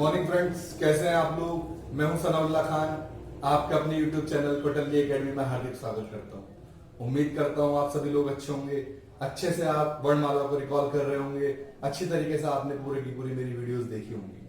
Morning friends, कैसे हैं आप लोग। मैं हूं सनाउल्लाह खान, आपके अपने यूट्यूब चैनल पटंगी एकेडमी में हार्दिक स्वागत करता हूं। उम्मीद करता हूं आप सभी लोग अच्छे होंगे, अच्छे से आप वर्णमाला को रिकॉल कर रहे होंगे, अच्छी तरीके से आपने पूरी की पूरी मेरी वीडियोस देखी होंगी।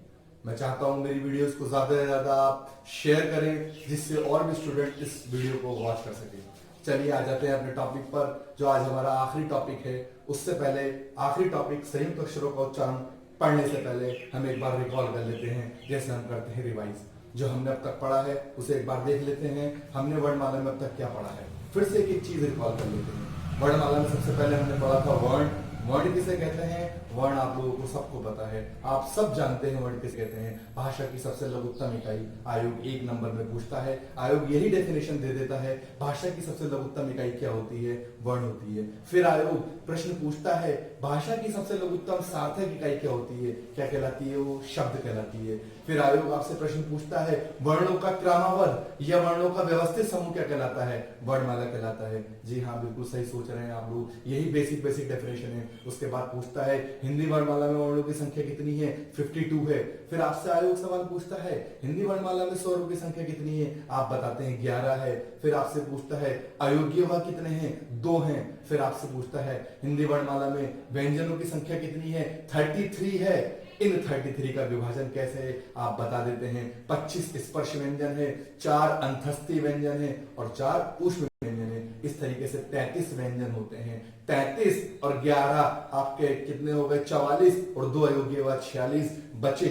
मैं चाहता हूं मेरी वीडियोस को ज्यादा से ज्यादा आप शेयर करें, जिससे और भी स्टूडेंट इस वीडियो को वॉच कर सके। चलिए आ जाते हैं अपने टॉपिक पर, जो आज हमारा आखिरी टॉपिक है। उससे पहले आखिरी टॉपिक संयुक्त अक्षरों का उच्चारण पढ़ने से पहले हम एक बार रिकॉल कर लेते हैं, जैसे हम करते हैं रिवाइज। जो हमने अब तक पढ़ा है उसे एक बार देख लेते हैं। हमने वर्णमाला में अब तक क्या पढ़ा है, फिर से एक एक चीज रिकॉल कर लेते हैं। वर्णमाला में सबसे पहले हमने पढ़ा था वर्ण। वर्ण किसे कहते हैं? वर्ण आप लोगों को सबको पता है, आप सब जानते हैं वर्ण किसे कहते हैं। भाषा की सबसे लघुत्तम इकाई आयोग 1 नंबर में पूछता है। आयोग यही डेफिनेशन दे देता है, भाषा की सबसे लघुत्तम इकाई क्या होती है? वर्ण होती है। फिर आयोग प्रश्न पूछता है, भाषा की सबसे लघुत्तम सार्थक इकाई क्या होती है? क्या कहलाती है? वो शब्द कहलाती है। फिर आयोग आपसे प्रश्न पूछता है, वर्णों का क्रमबद्ध या वर्णों का व्यवस्थित समूह क्या कहलाता है? वर्णमाला कहलाता है। जी हाँ, बिल्कुल सही सोच रहे हैं आप लोग, यही बेसिक डेफिनेशन है। उसके बाद पूछता है, हिंदी वर्णमाला में वर्णों की संख्या कितनी है? 52 है। फिर आपसे आयोग सवाल पूछता है, हिंदी वर्णमाला में स्वरों की संख्या कितनी है? आप बताते हैं 11 है। फिर आपसे पूछता है, अयोग्य व कितने हैं? 2 हैं। फिर आपसे पूछता है, हिंदी वर्णमाला में व्यंजनों की संख्या कितनी है? 33 है। इन 33 का विभाजन कैसे है? आप बता देते हैं। 25 स्पर्श व्यंजन है, 4 अंतस्थी व्यंजन है और 4 ऊष्म व्यंजन है। इस तरीके से 33 व्यंजन होते हैं। 33 और 11 आपके कितने हो गए? 44 और 2 अयोग्य व 46 बचे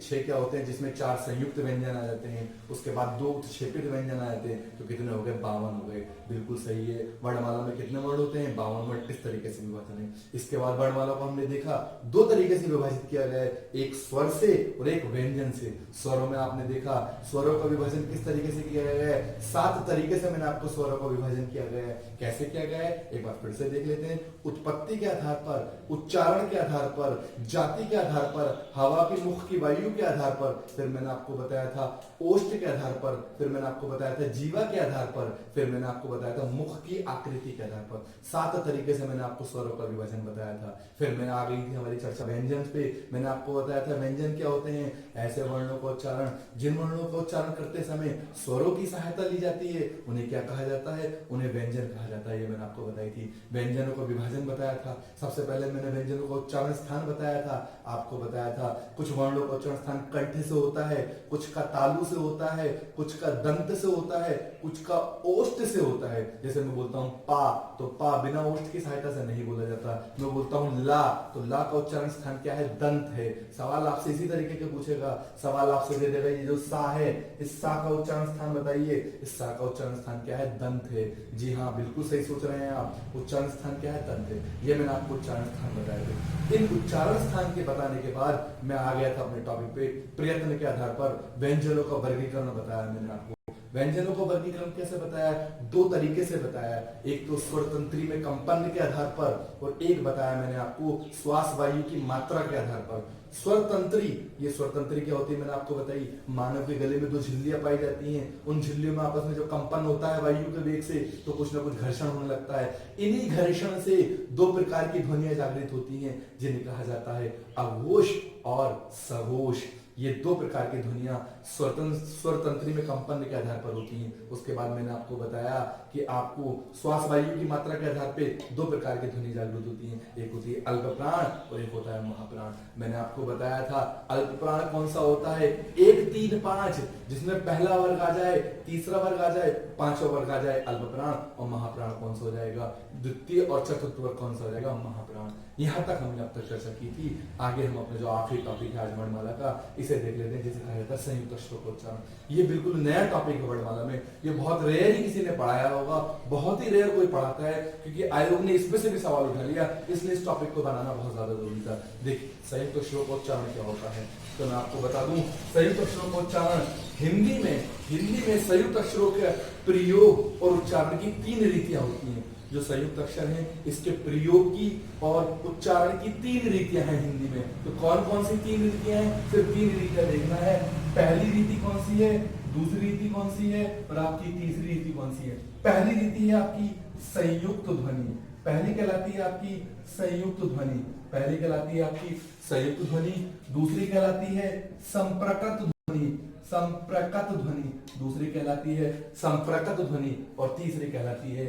6 क्या होते हैं? जिसमें 4 संयुक्त व्यंजन आ जाते हैं, उसके बाद 2 उत्क्षेपित व्यंजन आ जाते हैं। तो कितने हो गए? 52 हो गए। बिल्कुल सही है। वर्णमाला में कितने वर्ण होते हैं? 52 वर्ण। इस तरीके से विभाजन है। इसके बाद वर्णमाला को हमने देखा 2 तरीके से विभाजित किया गया है, एक स्वर से और एक व्यंजन से। स्वरों में आपने देखा स्वरों का विभाजन किस तरीके से किया गया है। 7 तरीके से मैंने आपको स्वरों का विभाजन किया गया है। कैसे किया गया है एक बार फिर से देख लेते हैं। उत्पत्ति के आधार पर, उच्चारण के आधार पर, जाति के आधार पर, हवा की मुख की वायु के आधार पर, फिर मैंने आपको बताया था ओष्ठ के आधार पर, फिर मैंने आपको बताया था जीवा के आधार पर, फिर मैंने आपको बताया था मुख की आकृति के आधार पर। 7 तरीके से मैंने आपको स्वरों का विभाजन बताया था। फिर मैं आ गई थी हमारी चर्चा व्यंजन पे। मैंने आपको बताया था व्यंजन क्या होते हैं। ऐसे वर्णों का उच्चारण, जिन वर्णों का उच्चारण करते समय स्वरों की सहायता ली जाती है, उन्हें क्या कहा जाता है? उन्हें व्यंजन कहा जाता है। ये मैंने आपको बताई थी। व्यंजनों का विभाजन बताया था। सबसे पहले मैंने व्यंजनों का उच्चारण स्थान बताया था। आपको बताया था कुछ वर्णों का उच्चारण स्थान कंठ से होता है, कुछ का तालु से होता है, कुछ का दंत से होता है, कुछ का ओष्ठ से होता है। जैसे मैं बोलता हूं पा, तो पा बिना ओष्ठ की सहायता से नहीं बोला जाता। मैं बोलता हूं ला, तो ला का उच्चारण स्थान क्या है? दंत है। सवाल आपसे इसी तरीके के पूछेगा। सवाल आपसे दे देगा, ये जो सा है, इस सा का उच्चारण स्थान बताइए। इस सा का उच्चारण स्थान क्या है? दंत है। जी हाँ, बिल्कुल सही सोच रहे हैं आप। उच्चारण स्थान क्या है? दंत है। ये मैंने आपको उच्चारण स्थान बताए थे। इन उच्चारण स्थान के बताने के बाद मैं आ गया था अपने टॉपिक पे। प्रयत्न के आधार पर व्यंजनों का वर्गीकरण बताया मैंने आपको। व्यंजनों को वर्गीकरण कैसे बताया? 2 तरीके से बताया। एक तो स्वरतंत्री में कंपन के आधार पर, और एक बताया मैंने आपको श्वास वायु की मात्रा के आधार पर। स्वरतंत्री, ये स्वरतंत्री क्या होती है मैंने आपको बताई। मानव के गले में 2 झिल्लियां पाई जाती हैं। उन झिल्लियों में आपस में जो कंपन होता है वायु के वेग से, तो कुछ ना कुछ घर्षण होने लगता है। इन्हीं घर्षण से 2 प्रकार की ध्वनियां जागृत होती हैं, जिन्हें कहा जाता है अघोष और सघोष। ये 2 प्रकार की ध्वनियां स्वरतंत्री में कंपन के आधार पर होती हैं। उसके बाद मैंने आपको बताया कि आपको श्वास वायु की मात्रा के आधार पे 2 प्रकार की ध्वनि जागृत होती हैं। एक होती है अल्प प्राण और एक होता है महाप्राण। मैंने आपको बताया था अल्प प्राण कौन सा होता है? 1 3 5, जिसमें पहला वर्ग आ जाए, तीसरा वर्ग आ जाए, पांचवा वर्ग आ जाए, अल्प प्राण। और महाप्राण कौन सा हो जाएगा? द्वितीय और चतुर्थ वर्ग कौन सा हो जाएगा? महाप्राण। यहां तक हमने अब तक चर्चा की थी। आगे हम अपने जो आखिरी टॉपिक है आज वर्णमाला का, इसे देख लेते हैं, जिसे कहा जाता है संयुक्त अक्षरों का उच्चारण। ये बिल्कुल नया टॉपिक है वर्णमाला में। ये बहुत रेयर ही किसी ने पढ़ाया होगा, बहुत ही रेयर कोई पढ़ाता है, क्योंकि आयोग ने इसमें से भी सवाल उठा लिया, इसलिए इस टॉपिक को बनाना बहुत ज्यादा जरूरी था। देखिए संयुक्त अक्षरों का उच्चारण क्या होता है, तो मैं आपको बता दूं। संयुक्त अक्षरों का उच्चारण हिंदी में संयुक्त अक्षरों के प्रयोग और उच्चारण की 3 रीतियां होती हैं। जो संयुक्त अक्षर हैं, इसके प्रयोग की और उच्चारण की 3 रीतियां हैं हिंदी में। तो कौन कौन सी 3 रीतियां हैं? सिर्फ 3 रीतियां देखना है। पहली रीति कौन सी है, दूसरी रीति कौन सी है और आपकी तीसरी रीति कौन सी है? पहली रीति है आपकी संयुक्त ध्वनि। पहली कहलाती है आपकी संयुक्त ध्वनि, पहली कहलाती है आपकी संयुक्त ध्वनि, दूसरी कहलाती है संप्रकट ध्वनि, संप्रकट ध्वनि, दूसरी कहलाती है संप्रकट ध्वनि, और तीसरी कहलाती है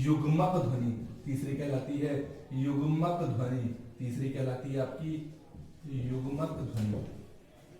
युग्मक ध्वनि, तीसरी कहलाती है युग्मक ध्वनि, तीसरी कहलाती है आपकी युग्मक ध्वनि,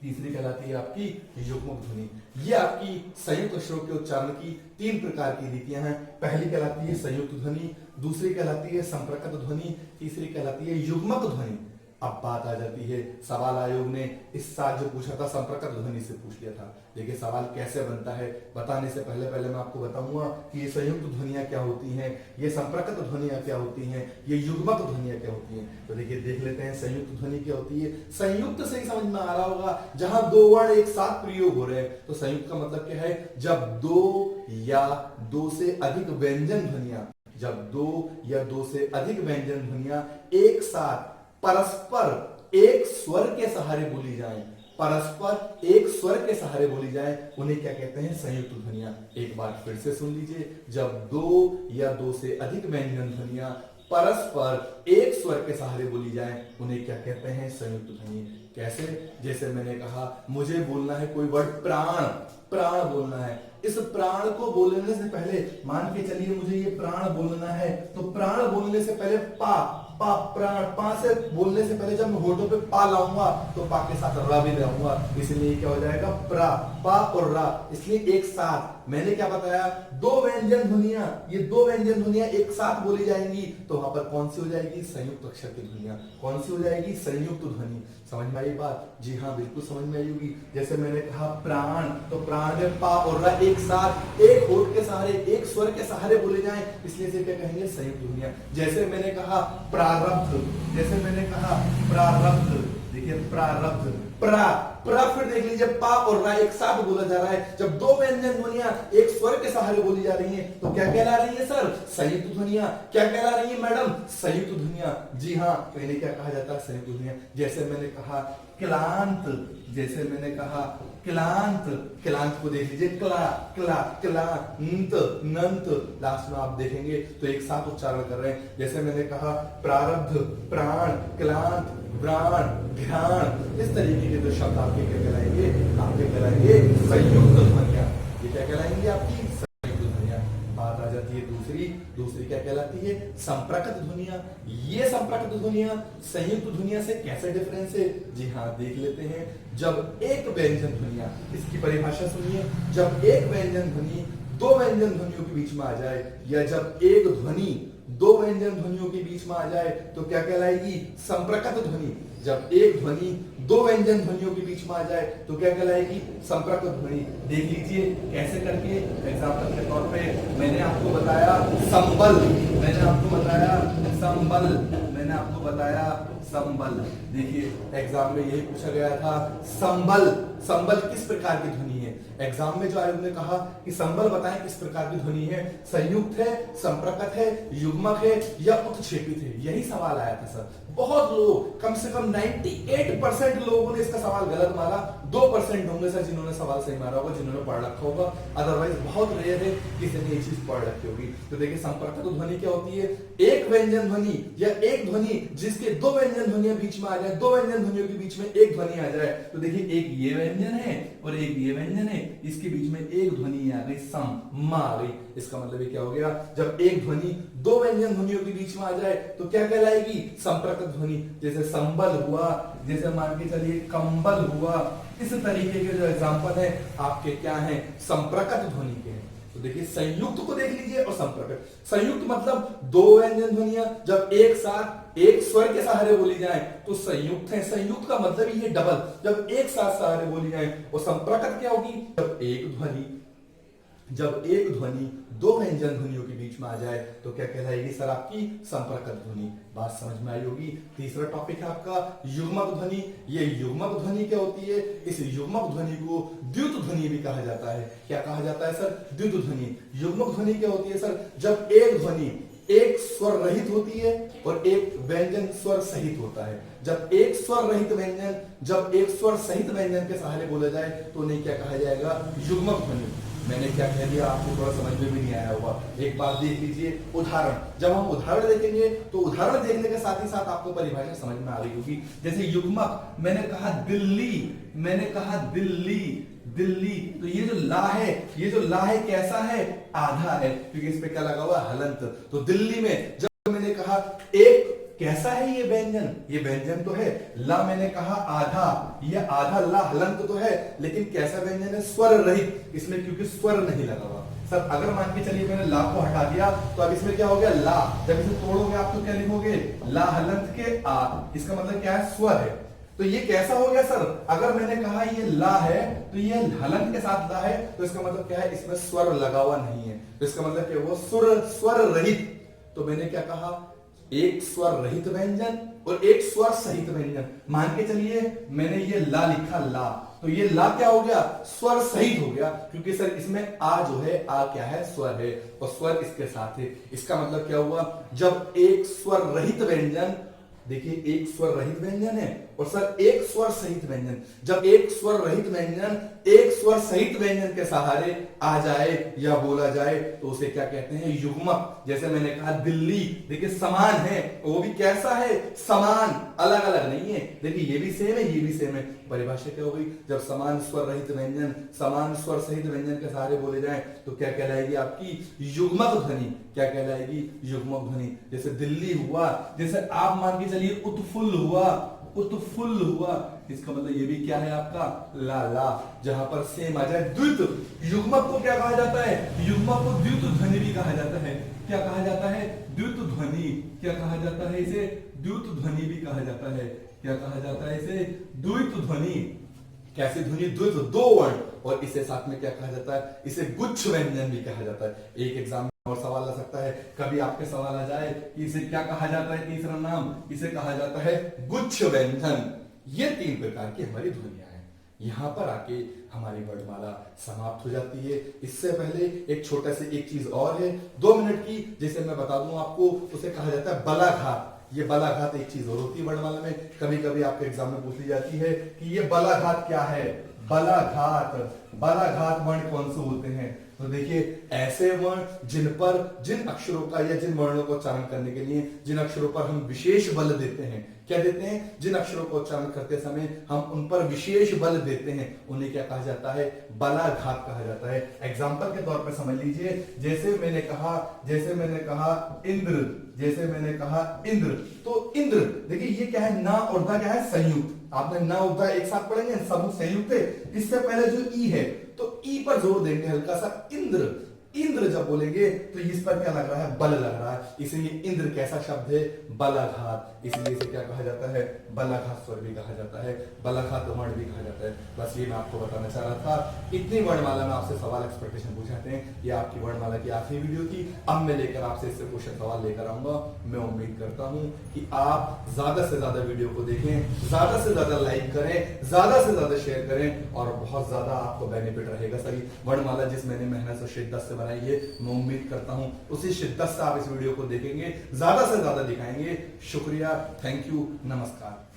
तीसरी कहलाती है आपकी युग्मक ध्वनि। ये आपकी संयुक्त अक्षरों के उच्चारण की तीन प्रकार की रीतियां हैं। पहली कहलाती है संयुक्त ध्वनि, दूसरी कहलाती है संप्रकट ध्वनि, तीसरी कहलाती है युग्मक ध्वनि। अब बात आ जाती है, सवाल आयोग ने इस साल जो पूछा था संप्रकट ध्वनि से पूछ लिया था। देखिए सवाल कैसे बनता है, बताने से पहले मैं आपको बताऊंगा कि ये संयुक्त ध्वनियां क्या होती हैं, ये संप्रकट ध्वनियां क्या होती हैं, ये युग्मक ध्वनियां क्या होती हैं। तो देखिए देख लेते हैं संयुक्त ध्वनि क्या होती है। संयुक्त से ही समझ में आ रहा होगा, जहां दो वर्ण एक साथ प्रयोग हो रहे हैं। तो संयुक्त का मतलब क्या है, जब दो या दो से अधिक व्यंजन ध्वनियां, जब दो या दो से अधिक व्यंजन ध्वनियां एक साथ परस्पर एक स्वर के सहारे बोली जाएं, परस्पर एक स्वर के सहारे बोली जाए, उन्हें क्या कहते हैं, संयुक्त ध्वनियां। एक बार फिर से सुन लीजिए, जब दो या दो से अधिक व्यंजन ध्वनियां परस्पर एक स्वर के सहारे बोली जाए, उन्हें क्या कहते हैं, संयुक्त ध्वनि। कैसे, जैसे मैंने कहा मुझे बोलना है कोई वर्ड प्राण, प्राण बोलना है। इस प्राण को बोलने से पहले मान के चलिए मुझे ये प्राण बोलना है, तो प्राण बोलने से पहले पा प्राण, पा से बोलने से पहले जब मैं होठों पे पा लाऊंगा तो पा के साथ रा भी लाऊंगा, इसलिए क्या हो जाएगा, प्रा, पा और रा। इसलिए एक साथ मैंने क्या बताया, दो व्यंजन ध्वनियां, ये दो व्यंजन ध्वनियां एक साथ बोली जाएंगी, तो वहां पर कौन सी हो जाएगी, संयुक्त अक्षर की ध्वनियां। कौन सी हो जाएगी, संयुक्त ध्वनि। समझ में आई बात? जी हाँ, बिल्कुल समझ में आई होगी। जैसे मैंने कहा प्राण, तो प्राण में पा और रा एक साथ एक होठ के सहारे एक स्वर के सहारे बोले जाएं, इसलिए से क्या कहेंगे, संयुक्त ध्वनियां। जैसे मैंने कहा प्रारब्ध, जैसे मैंने कहा प्रारब्ध, देखिए प्रारब्ध, प्रा, प्रा फिर देख लीजिए पा और रा एक साथ बोला जा रहा है। जब दो व्यंजन ध्वनियां एक स्वर के सहारे बोली जा रही हैं, तो क्या कहला रही है सर, संयुक्त ध्वनियां। क्या कहला रही है मैडम, संयुक्त ध्वनियां। जी हाँ, तो इन्हें क्या कहा जाता है, संयुक्त ध्वनियां। जैसे मैंने कहा क्लांत, जैसे मैंने कहा क्लांत, क्लांत को देख लीजिए, क्ला, क्ला, क्लांत, नंत, लास्ट में आप देखेंगे तो एक साथ उच्चारण कर रहे हैं। जैसे मैंने कहा प्रारब्ध, प्राण, क्लांत, प्राण, ध्यान, इस तरीके के जो शब्द आपके क्या कहलाएंगे, आपके कहलाएंगे संयुक्त ध्वनियां। ये क्या कहलाएंगे, आपकी संयुक्त ध्वनियां। बात आ जाती है दूसरी, दूसरी क्या कहलाती है, संप्रकट ध्वनियां। ये संप्रकट ध्वनियां संयुक्त ध्वनियां से कैसे डिफरेंस है, जी हाँ देख लेते हैं। जब एक व्यंजन ध्वनियां, इसकी परिभाषा सुनिए, जब एक व्यंजन ध्वनि दो व्यंजन ध्वनियों के बीच में आ जाए, या जब एक ध्वनि दो व्यंजन ध्वनियों के बीच में आ जाए, तो क्या कहलाएगी, संप्रकट ध्वनि। जब एक ध्वनि दो व्यंजन ध्वनियों के बीच में आ जाए, तो क्या कहलाएगी, संप्रकट ध्वनि। देख लीजिए कैसे करके, एग्जाम्पल के तौर पे मैंने आपको बताया संबल, मैंने आपको बताया संबल, मैंने आपको बताया संबल। देखिए एग्जाम में यही पूछा गया था, संबल, संबल किस प्रकार की ध्वनि है। एग्जाम में जो आयोग ने कहा कि संबल बताएं किस प्रकार की ध्वनि है, संयुक्त है, संप्रकट है, युग्मक है या उत्क्षेपित है, यही सवाल आया था सर। बहुत लोग, कम से कम 98% लोगों ने इसका सवाल गलत मारा, 2% होंगे सर जिन्होंने सवाल सही मारा होगा, जिन्होंने पढ़ रखा होगा, अदरवाइज बहुत रेयर है किसी ने ये चीज पढ़ रखी होगी। तो देखिए संप्रकट ध्वनि क्या होती है, एक व्यंजन ध्वनि या एक ध्वनि जिसके दो व्यंजन ध्वनियां बीच में आ जाए, दो व्यंजन ध्वनियों के बीच में एक ध्वनि आ जाए। तो देखिए एक ये व्यंजन है और एक ये व्यंजन है, इसके बीच में एक ध्वनि आ गई, सम, मा आ गई। इसका मतलब क्या हो गया, जब एक ध्वनि दो व्यंजन ध्वनियों के बीच में आ जाए तो क्या कहलाएगी, संप्रकट ध्वनि। जैसे संबल हुआ, जैसे मान के चलिए कंबल हुआ, इस तरीके के जो एग्जांपल है आपके क्या है, संप्रकट ध्वनि के हैं। तो देखिए संयुक्त को देख लीजिए और संप्रकट। संयुक्त मतलब दो व्यंजन ध्वनियां जब एक साथ एक स्वर के सहारे बोली जाए तो संयुक्त है। संयुक्त का मतलब ही है डबल, जब एक साथ सहारे बोली जाए। और संप्रकट क्या होगी, जब एक ध्वनि दो व्यंजन ध्वनियों के बीच में आ जाए तो क्या कहलाएगी सर, आपकी संप्रकट ध्वनि। बात समझ में आई होगी। तीसरा टॉपिक है आपका युग्मक ध्वनि। ये युग्मक ध्वनि क्या होती है, इस युग्मक ध्वनि को द्युत ध्वनि भी कहा जाता है। क्या कहा जाता है सर, द्युत ध्वनि। युग्मक ध्वनि क्या होती है सर, जब एक ध्वनि एक स्वर रहित होती है और एक व्यंजन स्वर सहित होता है। जब एक स्वर रहित व्यंजन, जब एक स्वर सहित व्यंजन के सहारे बोला जाए तो उन्हें क्या कहा जाएगा, युग्मक ध्वनि। मैंने क्या कह दिया आपको थोड़ा समझ में भी नहीं आया होगा। एक बात देख लीजिए, उदाहरण। जब हम उदाहरण देखेंगे तो उदाहरण देखने के साथ ही साथ आपको परिभाषा समझ में आ रही होगी। जैसे युग्मक, मैंने कहा दिल्ली, मैंने कहा दिल्ली, दिल्ली, तो ये जो ला है, ये जो ला है कैसा है, आधा है, क्योंकि इस पे क्या लगा हुआ, हलंत। तो दिल्ली में जब मैंने कहा एक, कैसा है ये व्यंजन, ये व्यंजन तो है, ला मैंने कहा आधा, ये आधा ला हलंत तो है, लेकिन कैसा व्यंजन है, स्वर रहित, इसमें क्योंकि स्वर नहीं लगा हुआ। सर अगर मान के चलिए मैंने ला को हटा दिया तो अब इसमें क्या हो गया, ला, जब इसे तोड़ोगे आप तो क्या लिखोगे, ला हलंत के आ, इसका मतलब क्या है, स्वर है। तो ये कैसा हो गया सर, अगर मैंने कहा ये ला है तो ये हलंत के साथ ला है, तो इसका मतलब क्या है, इसमें स्वर लगा हुआ नहीं है, तो इसका मतलब क्या, वो स्वर रहित। तो मैंने क्या कहा, एक स्वर रहित व्यंजन और एक स्वर सहित व्यंजन। मान के चलिए मैंने ये ला लिखा, ला, तो ये ला क्या हो गया, स्वर सहित हो गया, क्योंकि सर इसमें आ जो है, आ क्या है, स्वर है, और स्वर इसके साथ है। इसका मतलब क्या हुआ, जब एक स्वर रहित व्यंजन, देखिए एक स्वर रहित व्यंजन है और सर एक स्वर सहित व्यंजन, जब एक स्वर रहित व्यंजन एक स्वर सहित व्यंजन के सहारे आ जाए या बोला जाए तो उसे क्या कहते हैं, युग्मक। जैसे मैंने कहा दिल्ली, देखिए समान है, वो भी कैसा है, समान, अलग अलग नहीं है। देखिए ये भी सेम है, ये भी सेम है। परिभाषा क्या हो गई, जब समान स्वर रहित व्यंजन समान स्वर सहित व्यंजन के सहारे बोले जाए तो क्या कहलाएगी आपकी, युग्मक ध्वनि। क्या कहलाएगी, युग्मक ध्वनि। जैसे दिल्ली हुआ, जैसे आप मान के चलिए उत्फुल्ल हुआ, उत्फुल्ल हुआ, इसका मतलब ये भी क्या है आपका, ला ला, जहां पर सेम आ जाए द्वित। युग्मक को क्या कहा जाता है, युग्मक को द्वित ध्वनि भी कहा जाता है। क्या कहा जाता है, द्वित ध्वनि। क्या कहा जाता है इसे, द्वित ध्वनि भी कहा जाता है। क्या कहा जाता है इसे, द्वित ध्वनि। कैसी ध्वनि, द्वित, दो वर्ण, और इसे साथ में क्या कहा जाता है, इसे गुच्छ व्यंजन भी कहा जाता है। एक एग्जाम में और सवाल आ सकता है, कभी आपके सवाल आ जाए कि इसे क्या कहा जाता है, तीसरा नाम, इसे कहा जाता है गुच्छ व्यंजन। ये तीन प्रकार की हमारी ध्वनियां हैं। यहां पर आके हमारी वर्णमाला समाप्त हो जाती है। इससे पहले एक छोटा सा एक चीज और है, 2 मिनट की, जिसे मैं बता दूं आपको, उसे कहा जाता है बलाघात। ये बलाघात एक चीज और होती है वर्णमाला में, कभी कभी आपके एग्जाम में पूछ ली जाती है कि ये बलाघात क्या है। बलाघात, बलाघात वर्ण कौन से होते हैं, तो देखिए ऐसे वर्ण जिन पर, जिन अक्षरों का या जिन वर्णों को उच्चारण करने के लिए जिन अक्षरों पर हम विशेष बल देते हैं, क्या देते हैं, जिन अक्षरों को उच्चारण करते समय हम उन पर विशेष बल देते हैं, उन्हें क्या कहा जाता है, बलाघात कहा जाता है। एग्जाम्पल के तौर पर समझ लीजिए, जैसे मैंने कहा इंद्र, जैसे मैंने कहा इंद्र, तो इंद्र, देखिए ये क्या है, ना और दा क्या है, संयुक्त। आपने ना और दा एक साथ पढ़ेंगे, सब संयुक्त है। इससे पहले जो ई है तो ई पर जोर देंगे हल्का सा, इंद्र, इंद्र जब बोलेंगे तो इस पर क्या लग रहा है, बल लग रहा है, इसलिए इंद्र कैसा शब्द है, बलाघात, इसलिए इसे क्या कहा जाता है, बलाघात स्वर भी कहा जाता है, बलाघात वर्ण भी कहा जाता है। बस ये मैं आपको बताना चाह रहा था। इतनी वर्णमाला में आपसे सवाल एक्सपेक्टेशन पूछाते हैं, ये आपकी वर्णमाला की आखिरी वीडियो थी। अब मैं लेकर आपसे इससे क्वेश्चन सवाल लेकर आऊंगा। मैं उम्मीद करता हूं कि आप ज्यादा से ज्यादा वीडियो को देखें, ज्यादा से ज्यादा लाइक करें, ज्यादा से ज्यादा शेयर करें, और बहुत ज्यादा आपको बेनिफिट रहेगा। सही वर्णमाला जिस मैंने मेहनत से शिद्दत से बनाई है, मैं उम्मीद करता हूं उसी शिद्दत से आप इस वीडियो को देखेंगे, ज्यादा से ज्यादा दिखाएंगे। शुक्रिया, थैंक यू, नमस्कार।